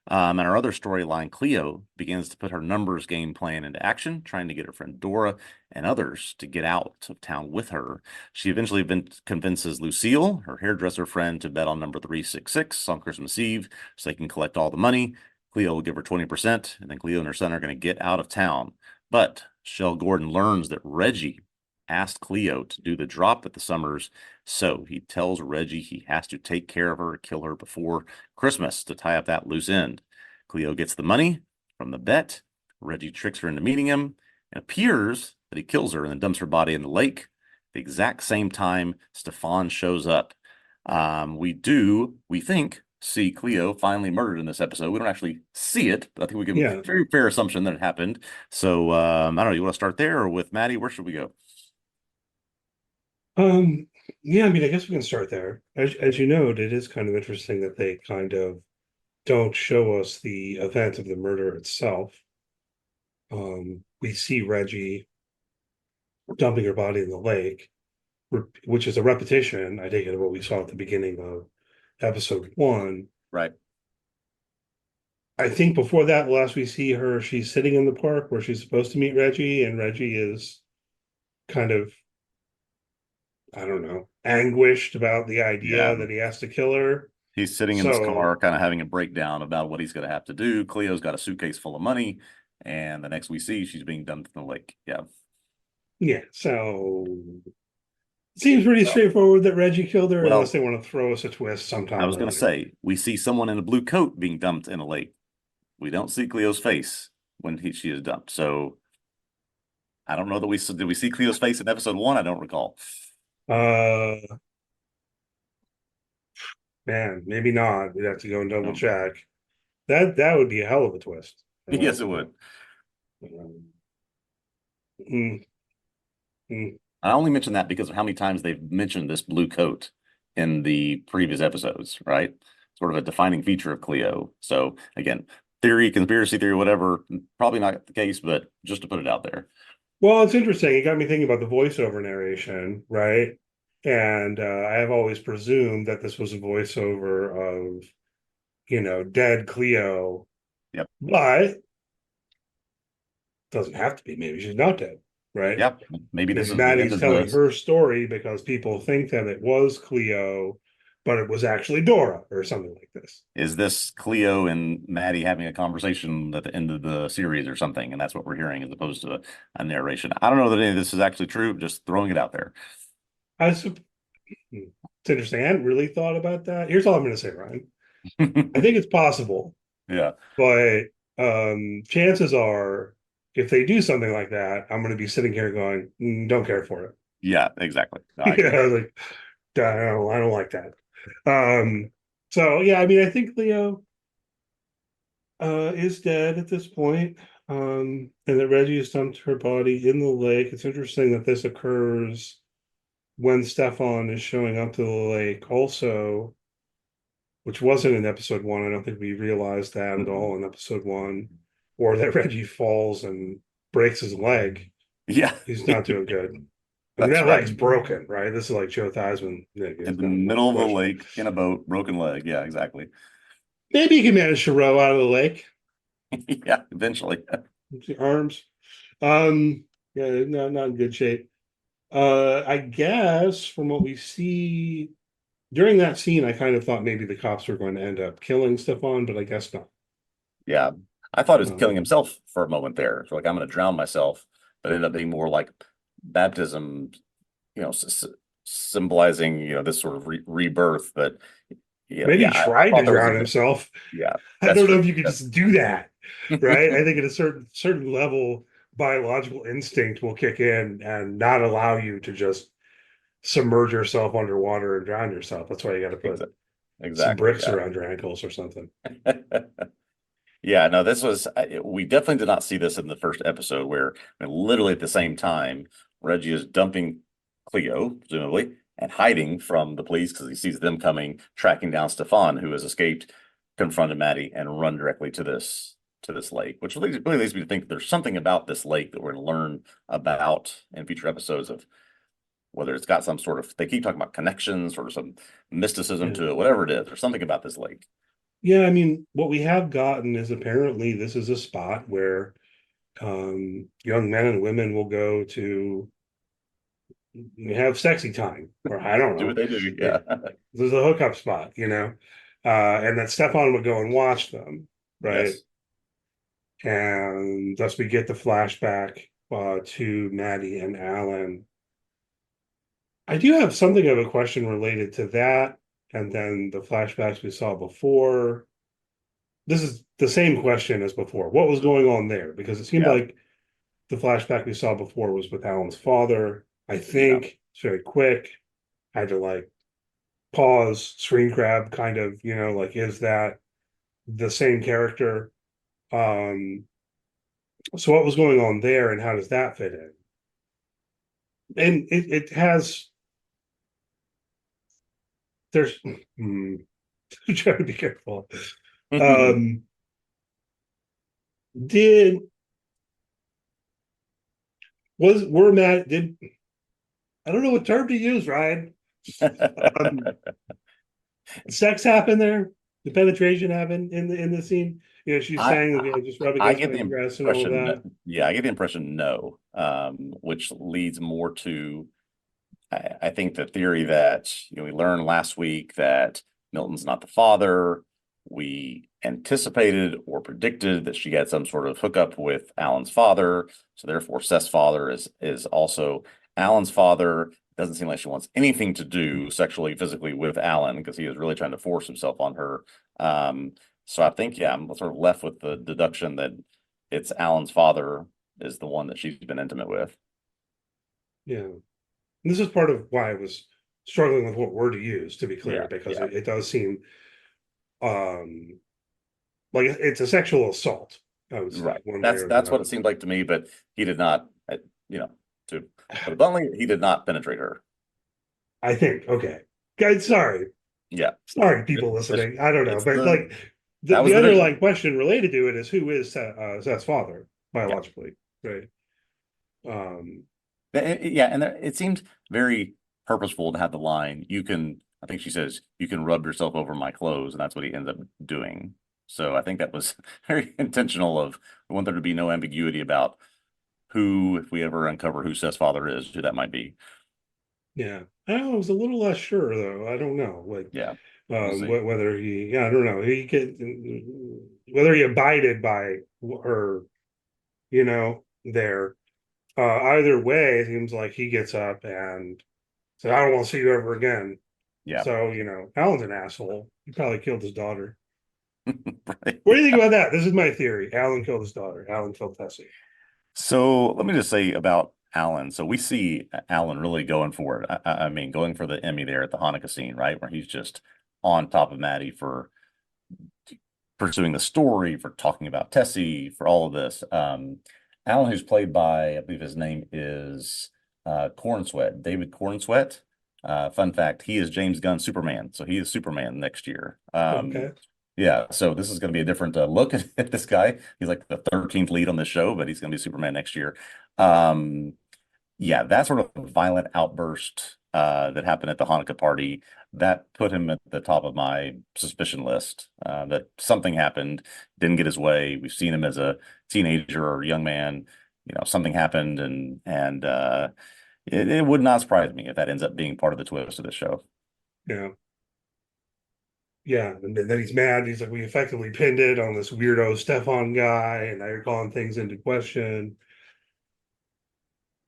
And our other storyline, Cleo, begins to put her numbers game plan into action, trying to get her friend Dora and others to get out of town with her. She eventually convinces Lucille, her hairdresser friend, to bet on number 366 on Christmas Eve so they can collect all the money. Cleo will give her 20%, and then Cleo and her son are going to get out of town. But Shell Gordon learns that Reggie asked Cleo to do the drop at the Summers, so he tells Reggie he has to take care of her, kill her before Christmas to tie up that loose end. Cleo gets the money from the bet. Reggie tricks her into meeting him. It appears that he kills her and then dumps her body in the lake. The exact same time Stefan shows up. We think, see Cleo finally murdered in this episode. We don't actually see it, but I think we can Yeah. very fair assumption that it happened. So I don't know. You want to start there or with Maddie? Where should we go? Yeah, I mean, I guess we can start there. As you know, it is kind of interesting that they kind of don't show us the event of the murder itself. We see Reggie dumping her body in the lake, which is a repetition, I take it, of what we saw at the beginning of episode 1. Right. I think before that, last we see her, she's sitting in the park where she's supposed to meet Reggie, and Reggie is kind of, I don't know, anguished about the Yeah. idea that he has to kill her. He's sitting in this car, So, kind of having a breakdown about what he's going to have to do. Cleo's got a suitcase full of money, and the next we see, she's being dumped in the lake. Yeah. yeah, so Seems pretty straightforward that Reggie killed her, unless Well, they want to throw us a twist I sometime was going to later. say, we see someone in a blue coat being dumped in a lake. We don't see Cleo's face when she is dumped. So I don't know that did we see Cleo's face in episode one? I don't recall. Uh, man, maybe not. We'd have to go and double No. check. That would be a hell of a twist. Yes, it would. Um, mm, mm. I only mention that because of how many times they've mentioned this blue coat in the previous episodes, right? Sort of a defining feature of Cleo. So again, theory, conspiracy theory, whatever, probably not the case, but just to put it out there. Well, it's interesting. It got me thinking about the voiceover narration, right? And I have always presumed that this was a voiceover of, dead Cleo, Yep. but doesn't have to be. Maybe she's not dead, right? Yeah. Maybe this Maybe is the end Maddie's of telling the her story because people think that it was Cleo, but it was actually Dora or something like this. is this Cleo and Maddie having a conversation at the end of the series or something, and that's what we're hearing as opposed to a narration. I don't know that any of this is actually true, just throwing it out there. I sup- it's interesting. I hadn't really thought about that. Here's all I'm going to say, Ryan. I think it's possible, Yeah. but chances are, if they do something like that, I'm going to be sitting here going, "Don't care for it." Yeah, exactly. No, I agree. Yeah, like I don't like that. So yeah, I mean, I think Leo is dead at this point, and that Reggie has dumped her body in the lake. It's interesting that this occurs when Stefan is showing up to the lake, also, which wasn't in episode one. I don't think we realized that at Mhm. all in episode one, or that Reggie falls and breaks his leg. Yeah, He's not doing good. I mean, that's that right. leg's broken, right? This is like Joe Theismann. In It's the not much middle of the question. lake in a boat, broken leg. Yeah, exactly. Maybe he can manage to row out of the lake. Yeah, eventually. The arms. Yeah, no, not in good shape. I guess from what we see during that scene, I kind of thought maybe the cops were going to end up killing Stefan, but I guess not. Yeah. I thought he was killing Um, himself for a moment there. So like, I'm going to drown myself, but it ended up being more like baptism, symbolizing, this sort of rebirth. But Maybe yeah, he I tried to thought there was a drown bit. himself. Yeah, I that's don't know true. if you could just do that, right? I think at a certain level, biological instinct will kick in and not allow you to just submerge yourself underwater and drown yourself. That's why you got to put some Exactly. bricks around your ankles or something. Yeah. Yeah, no, we definitely did not see this in the first episode where literally at the same time, Reggie is dumping Cleo, presumably, and hiding from the police because he sees them coming, tracking down Stefan, who has escaped, confronted Maddie, and run directly to this lake, which really leads me to think there's something about this lake that we're going to learn about in future episodes of whether it's got some sort of, they keep talking about connections or some mysticism Yeah. to it, whatever it is, there's something about this lake. Yeah, I mean, what we have gotten is apparently this is a spot where young men and women will go to have sexy time, or I don't Do what know. they do, yeah. It, there's a hookup spot, and that Stefan would go and watch them, right? Yes. And thus we get the flashback to Maddie and Alan. I do have something of a question related to that, and then the flashbacks we saw before. This is the same question as before. What was going on there? Because it seemed Yeah. like the flashback we saw before was with Alan's father. I Yeah. think it's very quick. I had to like pause, screen grab, kind of, like, is that the same character? Um, so what was going on there and how does that fit in? And it has, there's, I'm trying to be careful. Um, did, were Matt, I don't know what term to use, Ryan. Um, sex happen there? The penetration happen in the scene? She's I, saying, I just rub I against get my the breast and all of impression, that. yeah, I get the impression no, which leads more to I think the theory that we learned last week that Milton's not the father. We anticipated or predicted that she had some sort of hookup with Alan's father, so therefore Seth's father is also Alan's father. doesn't seem like she wants anything to do sexually, physically with Alan because he is really trying to force himself on her. So I think, yeah, I'm sort of left with the deduction that it's Alan's father is the one that she's been intimate with. Yeah. And this is part of why I was struggling with what word to use, to be clear, Yeah, because yeah, it does seem um like it's a sexual assault, I would say, right. one way That's or that's what it another. seemed like to me, but he did not, you know, to put it bluntly, he did not penetrate her. I think, okay. Guys, Yeah, sorry, people listening. I don't know, it's but like that was the the vision. underlying question related to it is who is Seth's father Yeah. biologically, right? Um, Yeah, and it seemed very purposeful to have the line, you can, I think she says, you can rub yourself over my clothes, and that's what he ends up doing. So I think that was very intentional of we want there to be no ambiguity about who, if we ever uncover who Seth's father is, who that might be. yeah, I was a little less sure though. I don't know, like Yeah, we'll see. whether he, yeah, I don't know, he could whether he abided by her, there. Either way, it seems like he gets up and said, "I don't want to see you ever again." Yeah. So, Alan's an asshole. He probably killed his daughter. Right. What do you think about that? This is my theory. Alan killed his daughter. Alan killed Tessie. So let me just say about Alan. So we see Alan really going for it. I mean, going for the Emmy there at the Hanukkah scene, right? Where he's just on top of Maddie for pursuing the story, for talking about Tessie, for all of this. Alan, who's played by, I believe his name is Cornsweat, David Cornsweat. Fun fact, he is James Gunn's Superman, so he is Superman next year. Okay. Yeah, so this is going to be a different look at this guy. He's like the 13th lead on the show, but he's going to be Superman next year. Um, yeah, that sort of violent outburst that happened at the Hanukkah party, that put him at the top of my suspicion list. That something happened, didn't get his way. We've seen him as a teenager or young man. Something happened, and it would not surprise me if that ends up being part of the twist of the show. Yeah. Yeah. And then he's mad. He's like, we effectively pinned it on this weirdo Stefan guy, and now you're calling things into question.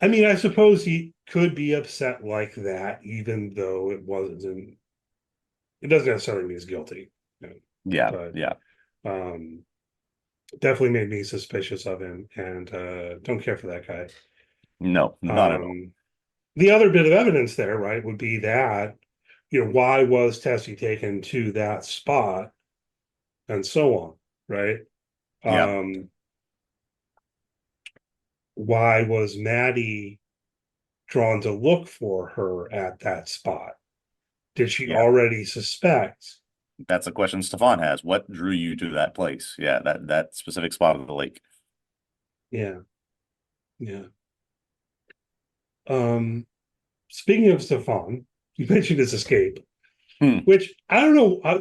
I mean, I suppose he could be upset like that, even though it doesn't necessarily mean he's guilty. you know, Yeah, But yeah, um definitely made me suspicious of him and don't care for that guy. no, not at all. Um the other bit of evidence there, right, would be that, why was Tessie taken to that spot and so on, right? Yeah, Um, why was Maddie drawn to look for her at that spot? Did she yeah. already suspect? That's a question Stefan has. What drew you to that place? Yeah, that specific spot of the lake. Yeah, yeah. Um, Speaking of Stefan, you mentioned his escape, Hmm. which I don't know. I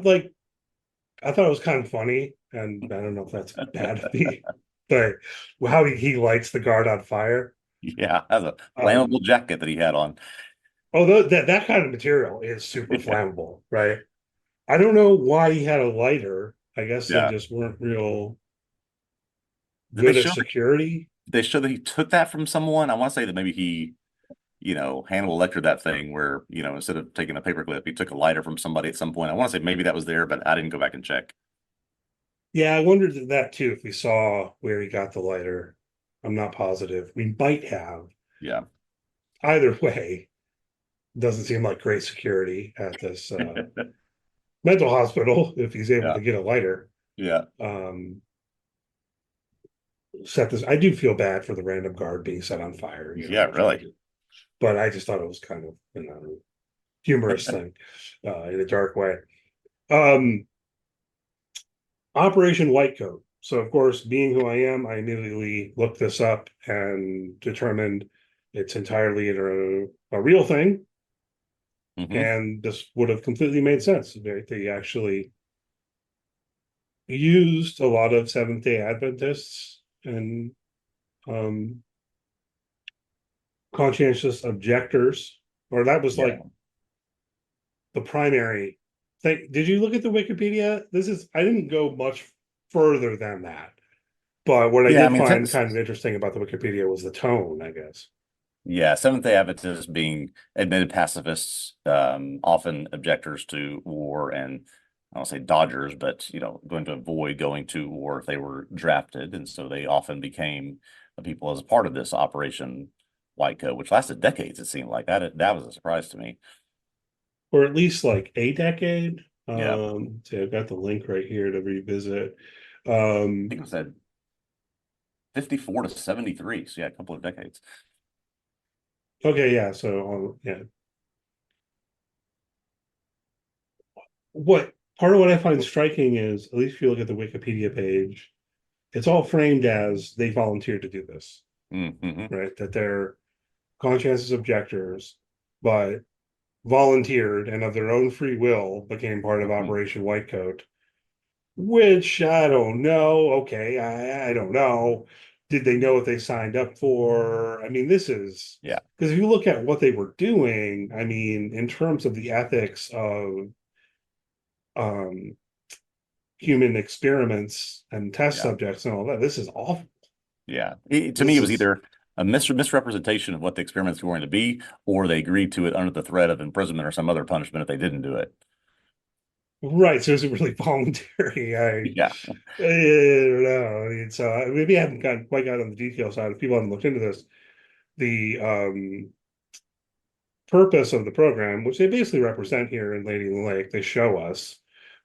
thought it was kind of funny, and I don't know if that's bad of me, but how he lights the guard on fire. Yeah, has a flammable Um, jacket that he had on. Although that kind of material is super flammable, right? I don't know why he had a lighter. I guess they Yeah. just weren't real Did they good at show security. they show that he took that from someone? I want to say that maybe he, Hannibal Lecter that thing where, instead of taking a paperclip, he took a lighter from somebody at some point. I want to say maybe that was there, but I didn't go back and check. Yeah, I wondered that too. If we saw where he got the lighter, I'm not positive. We might have. Yeah. Either way, doesn't seem like great security at this mental hospital if he's able Yeah. to get a lighter. Yeah. Um, Set this. I do feel bad for the random guard being set on fire. Yeah, really. But I just thought it was kind of humorous thing in a dark way. Um, Operation White Coat. So, of course, being who I am, I immediately looked this up and determined it's entirely a real thing. Hmm. And this would have completely made sense. They actually used a lot of Seventh day Adventists and um, conscientious objectors, or that was Yeah. like the primary thing. Did you look at the Wikipedia? I didn't go much further than that. But what I Yeah, I did mean, find kind of interesting about the Wikipedia was the tone, I guess. Yeah, Seventh-day Adventists being admitted pacifists, often objectors to war, and I don't say dodgers, but going to avoid going to war if they were drafted, and so they often became the people as a part of this Operation White Coat, which lasted decades. It seemed like that was a surprise to me. or at least like a decade. Yeah, I So I've got the link right here to revisit. think it was at 54 to 73. So yeah, a couple of decades. Okay, yeah. So yeah, what part of what I find striking is, at least if you look at the Wikipedia page, it's all framed as they volunteered to do this, Mm-hmm. right? That they're conscientious objectors, but volunteered and of their own free will became part of Mm-hmm. Operation Whitecoat, which I don't know. Okay, I don't know. Did they know what they signed up for? I mean, this is Yeah, because if you look at what they were doing, I mean, in terms of the ethics of um, human experiments and test yeah. subjects and all that, this is awful. Yeah. To me, This it was is either a misrepresentation of what the experiments were going to be, or they agreed to it under the threat of imprisonment or some other punishment if they didn't do it. right. So it's really voluntary. Yeah. I don't know. It's maybe I haven't quite got on the detail side. If people haven't looked into this, the purpose of the program, which they basically represent here in Lady in the Lake, they show us.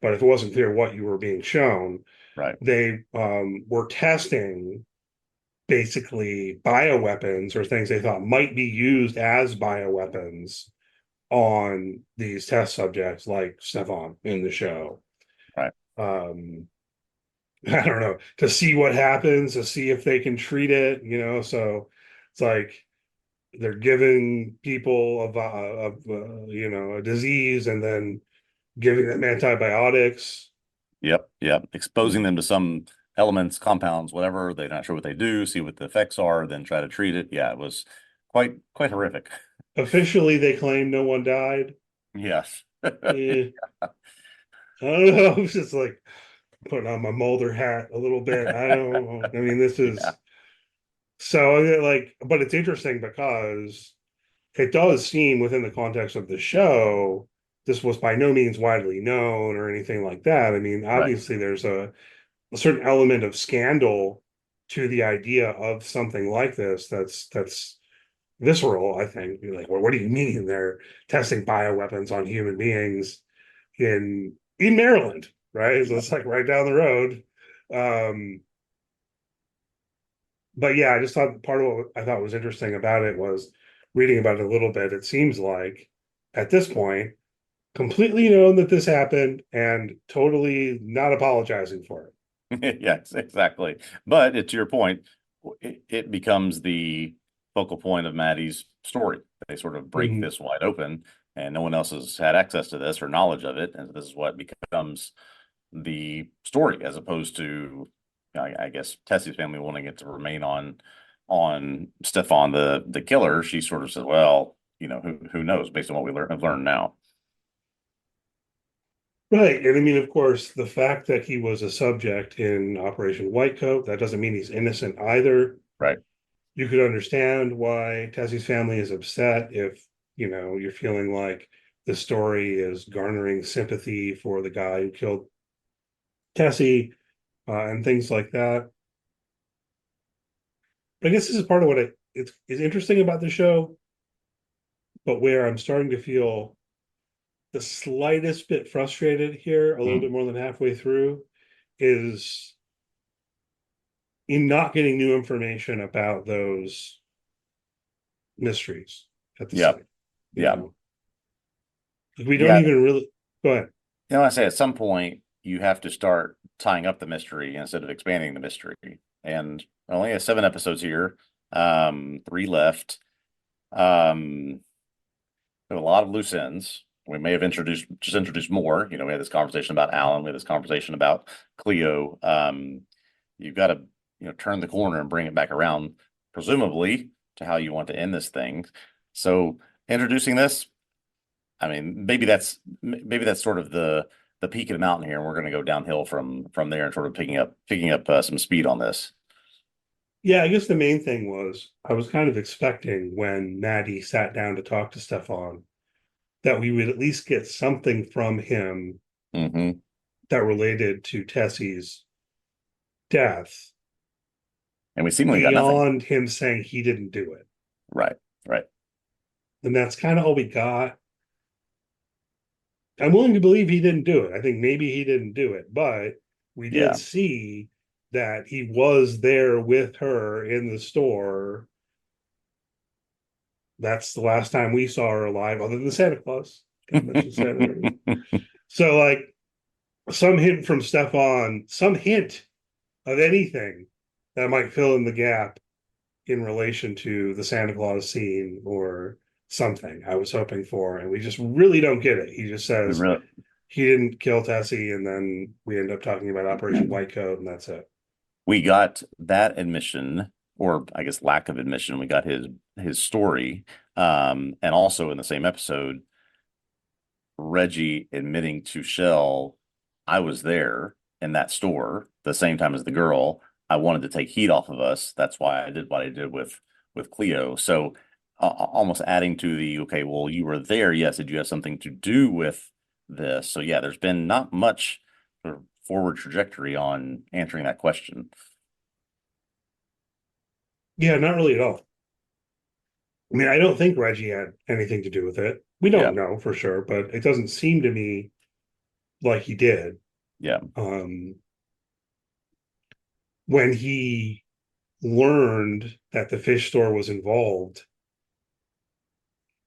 But if it wasn't clear what you were being shown, Right. they were testing basically bioweapons or things they thought might be used as bioweapons on these test subjects, like Stefan in the show. Right. Um, I don't know, to see what happens, to see if they can treat it, So it's like they're giving people a disease and then giving them antibiotics. Yep. Yep. Exposing them to some elements, compounds, whatever. They're not sure what they do, see what the effects are, then try to treat it. Yeah, it was quite horrific. Officially, they claim no one died. Yes. Eh, I don't know. It's just like putting on my Mulder hat a little bit. I don't know. I mean, this Yeah. is so like, but it's interesting because it does seem within the context of the show, this was by no means widely known or anything like that. I mean, Right. obviously, there's a certain element of scandal to the idea of something like this that's visceral, I think. You're like, well, what do you mean they're testing bioweapons on human beings in Maryland, right? So Yep. it's like right down the road. Um, but yeah, I just thought part of what I thought was interesting about it was reading about it a little bit. It seems like at this point, completely known that this happened and totally not apologizing for it. Yes, exactly. But to your point, it becomes the focal point of Maddie's story. They sort of break Mhm. this wide open, and no one else has had access to this or knowledge of it. And this is what becomes the story, as opposed to, I guess, Tessie's family wanting it to remain on Stefan, the killer. She sort of said, "Well, who knows?" Based on what have learned now. Right. And I mean, of course, the fact that he was a subject in Operation Whitecoat, that doesn't mean he's innocent either. Right. You could understand why Tessie's family is upset if, you're feeling like the story is garnering sympathy for the guy who killed Tessie and things like that. But I guess this is part of what is interesting about the show, but where I'm starting to feel the slightest bit frustrated here, a little Mm. bit more than halfway through, is in not getting new information about those mysteries at the Yeah. site. You Yeah. know, we don't Yeah. even really go ahead. I say at some point you have to start tying up the mystery instead of expanding the mystery. And only has 7 episodes here, three left. There are a lot of loose ends. We may have introduced more. We had this conversation about Alan. We had this conversation about Cleo. You've got to, turn the corner and bring it back around, presumably to how you want to end this thing. So introducing this, I mean, maybe that's sort of the peak of the mountain here, and we're going to go downhill from there and sort of picking up some speed on this. Yeah, I guess the main thing was I was kind of expecting when Maddie sat down to talk to Stefan that we would at least get something from him Hmm. that related to Tessie's death And we seemingly got nothing. beyond him saying he didn't do it. Right, right. And that's kind of all we got. I'm willing to believe he didn't do it. I think maybe he didn't do it, but we did Yeah, see that he was there with her in the store. That's the last time we saw her alive, other than Santa Claus. Gotta mention Santa. So, like, some hint from Stefan, some hint of anything that might fill in the gap in relation to the Santa Claus scene or something I was hoping for, and we just really don't get it. He just we says really. he didn't kill Tessie, and then we end up talking about Operation White Coat, and that's it. We got that admission, or I guess lack of admission. We got his story, and also in the same episode, Reggie admitting to Shell, "I was there in that store the same time as the girl. I wanted to take heat off of us. That's why I did what I did with Cleo." So almost adding to the okay, well, you were there. Yes, did you have something to do with this? So yeah, there's been not much sort of forward trajectory on answering that question. Yeah, not really at all. I mean, I don't think Reggie had anything to do with it. We Yeah, don't know for sure, but it doesn't seem to me like he did. yeah, Um, when he learned that the fish store was involved,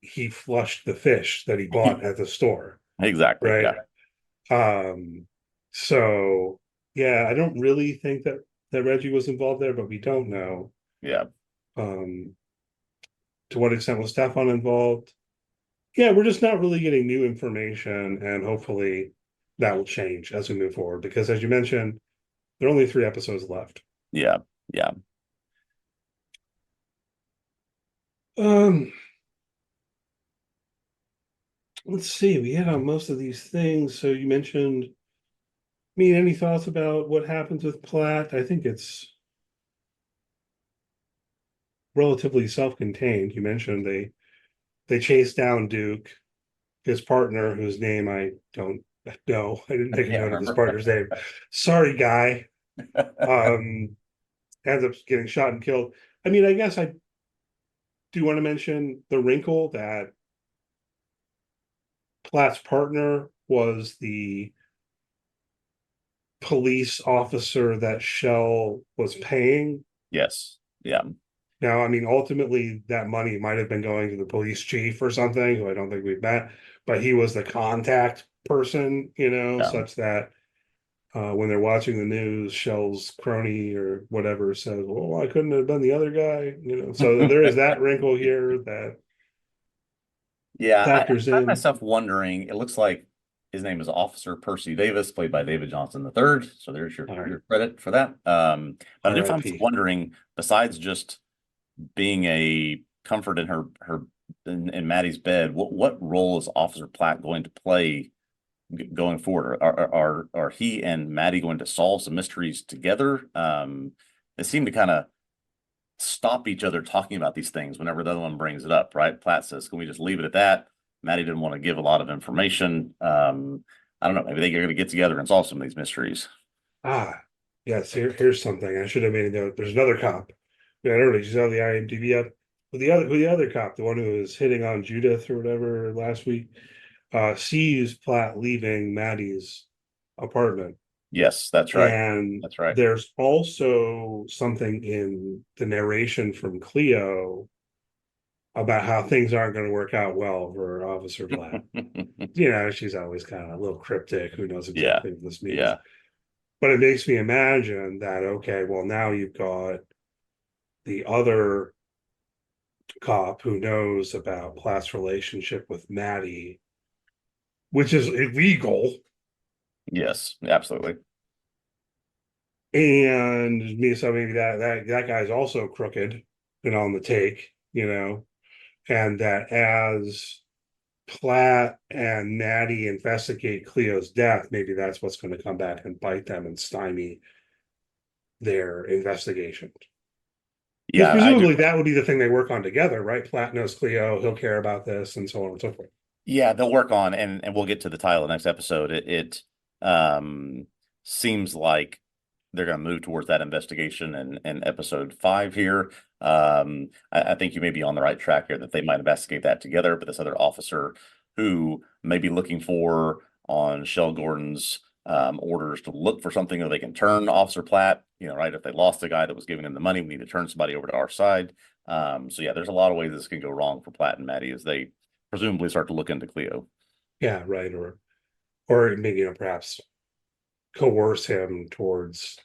he flushed the fish that he bought at the store, exactly. right? Yeah, Um, so yeah, I don't really think that Reggie was involved there, but we don't know. yeah, Um, to what extent was Stefan involved? Yeah, we're just not really getting new information, and hopefully that will change as we move forward. Because as you mentioned, there are only 3 episodes left. yeah, yeah. Um, let's see. We hit on most of these things. So you mentioned, I mean, any thoughts about what happens with Platt? I think it's relatively self-contained. You mentioned they chase down Duke, his partner, whose name I don't know. I didn't I take a can't note of his remember. partner's name. Sorry, guy. Um, ends up getting shot and killed. I mean, I guess I do want to mention the wrinkle that Platt's partner was the police officer that Shell was paying. Yes. Yeah. Now, I mean, ultimately, that money might have been going to the police chief or something, who I don't think we've met, but he was the contact person, Yeah. such that when they're watching the news, Shell's crony or whatever says, "Well, I couldn't have been the other guy." So there is that wrinkle here that Yeah, I factors find in. myself wondering. It looks like his name is Officer Percy Davis, played by David Johnson III. So there's All right, your credit for that. But I do find myself R.I.P. wondering, besides just being a comfort in in Maddie's bed, what role is Officer Platt going to play going forward? Are he and Maddie going to solve some mysteries together? They seem to kind of stop each other talking about these things whenever the other one brings it up, right? Platt says, "Can we just leave it at that?" Maddie didn't want to give a lot of information. I don't know. Maybe they're going to get together and solve some of these mysteries. Yes, here's something. I should have made a note. There's another cop. Yeah, I don't know, you saw the IMDb up. Who the other cop, the one who was hitting on Judith or whatever last week, sees Platt leaving Maddie's apartment. Yes, that's right. And That's right. there's also something in the narration from Cleo about how things aren't going to work out well for Officer Platt. She's always kind of a little cryptic. Who knows Yeah. exactly what this means? Yeah. But it makes me imagine that, okay, well, now you've got the other cop who knows about Platt's relationship with Maddie, which is illegal. Yes, absolutely. And me, so maybe that guy's also crooked and on the take, and that as Platt and Maddie investigate Cleo's death, maybe that's what's going to come back and bite them and stymie their investigation. Because Yeah, I do. presumably that would be the thing they work on together, right? Platt knows Cleo, he'll care about this, and so on and so forth. Yeah, they'll work on, and we'll get to the title of the next episode. It seems like they're going to move towards that investigation in episode 5 here. I think you may be on the right track here that they might investigate that together, but this other officer who may be looking for on Shell Gordon's orders to look for something that they can turn Officer Platt, right? If they lost the guy that was giving them the money, we need to turn somebody over to our side. So yeah, there's a lot of ways this can go wrong for Platt and Maddie as they presumably start to look into Cleo. Yeah, right. Or maybe, perhaps coerce him towards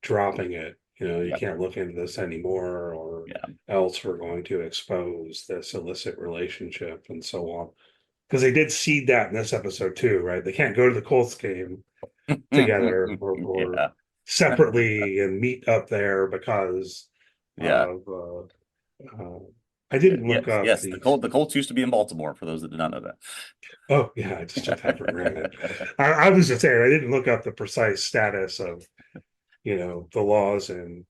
dropping it. You Yeah, can't look into this anymore, or yeah, else we're going to expose this illicit relationship and so on. Because they did seed that in this episode too, right? They can't go to the Colts game together or yeah, separately and meet up there because yeah. of I didn't look Yes, up yes. the The Colts used to be in Baltimore. For those that did not know oh yeah, I just took that for granted. that. I was just saying I didn't look up the precise status of the laws in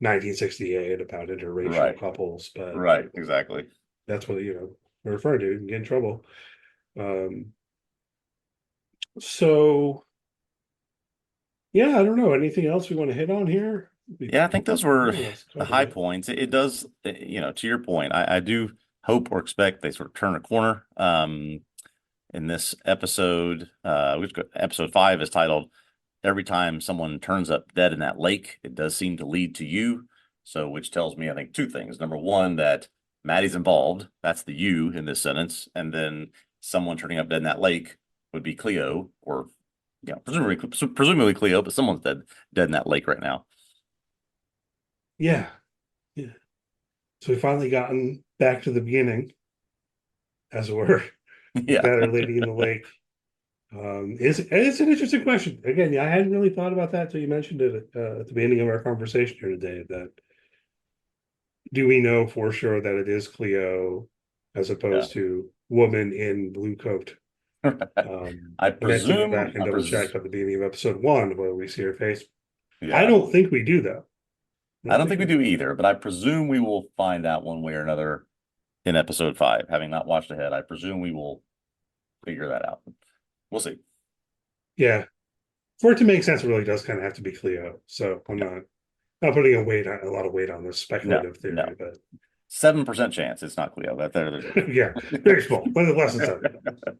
1968 about interracial Right, couples, but right, exactly. that's what we're referring to. You can get in trouble. Um, so yeah, I don't know. Anything else we want to hit on here? Yeah, I think those were More or less the covered high it. points. It does, to your point, I do hope or expect they sort of turn a corner. In this episode, we've got episode 5 is titled "Every Time Someone Turns Up Dead in That Lake, It Does Seem to Lead to You." So, which tells me, I think, two things. Number one, that Maddie's involved. That's the you in this sentence. And then someone turning up dead in that lake would be Cleo, or presumably Cleo, but someone's dead in that lake right now. Yeah, yeah. So we finally gotten back to the beginning, as it were. Yeah. Better Lady in the Lake. It's an interesting question. Again, yeah, I hadn't really thought about that till you mentioned it at the beginning of our conversation here today. That do we know for sure that it is Cleo as Yeah. opposed to woman in blue coat? I And I have to go back presume, and double check at the beginning of episode 1 where we see her face. I yeah. don't think we do though. I don't think we do either, but I presume we will find out one way or another in episode 5. Having not watched ahead, I presume we will figure that out. We'll see. Yeah, for it to make sense, it really does kind of have to be Cleo. So I'm not putting a lot of weight on this No, speculative no. theory, but 7% chance it's not Cleo. yeah, very small, but less than 7.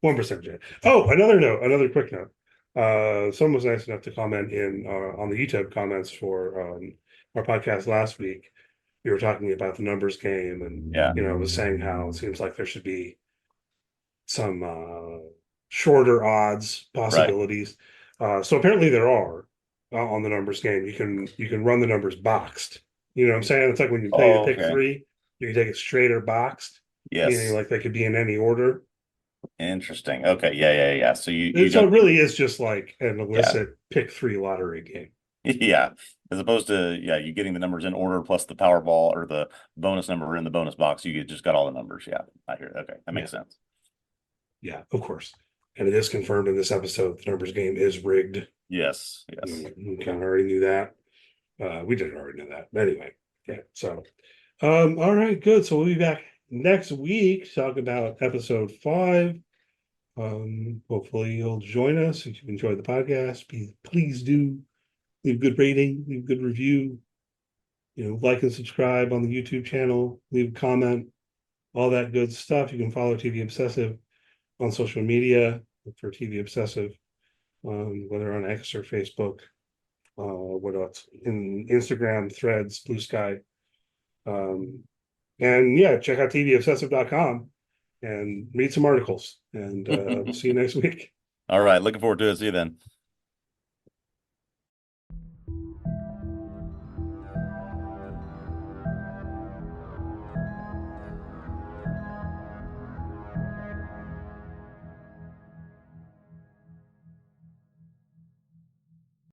1% chance. Oh, another quick note. Someone was nice enough to comment in on the YouTube comments for our podcast last week. We were talking about the numbers game, and Yeah. was saying how it seems like there should be some shorter odds Right. possibilities. So apparently there are on the numbers game. You can run the numbers boxed. You know what I'm saying? It's like when you play the Oh, pick okay. three, you can take it straight or boxed, meaning Yes. like they could be in any order. Interesting. Okay. Yeah, yeah, yeah. So you So don't it really is just like an yeah. illicit pick three lottery game. Yeah. As opposed to you getting the numbers in order plus the Powerball or the bonus number in the bonus box. You just got all the numbers. Yeah. I hear it. Okay. That Yeah, makes sense. yeah, of course. And it is confirmed in this episode the numbers game is rigged. Yes. Yes. You kind of already knew that. We didn't already know that. But anyway, yeah. So all right, good. So we'll be back next week to talk about episode 5. Hopefully you'll join us if you enjoyed the podcast. Please do leave a good rating, leave a good review, like and subscribe on the YouTube channel, leave a comment, all that good stuff. You can follow TV Obsessive on social media. Look for TV Obsessive, whether on X or Facebook. What else? In Instagram, Threads, Blue Sky. And yeah, check out TVObsessive.com and read some articles. And we'll see you next week. All right. Looking forward to it. See you then.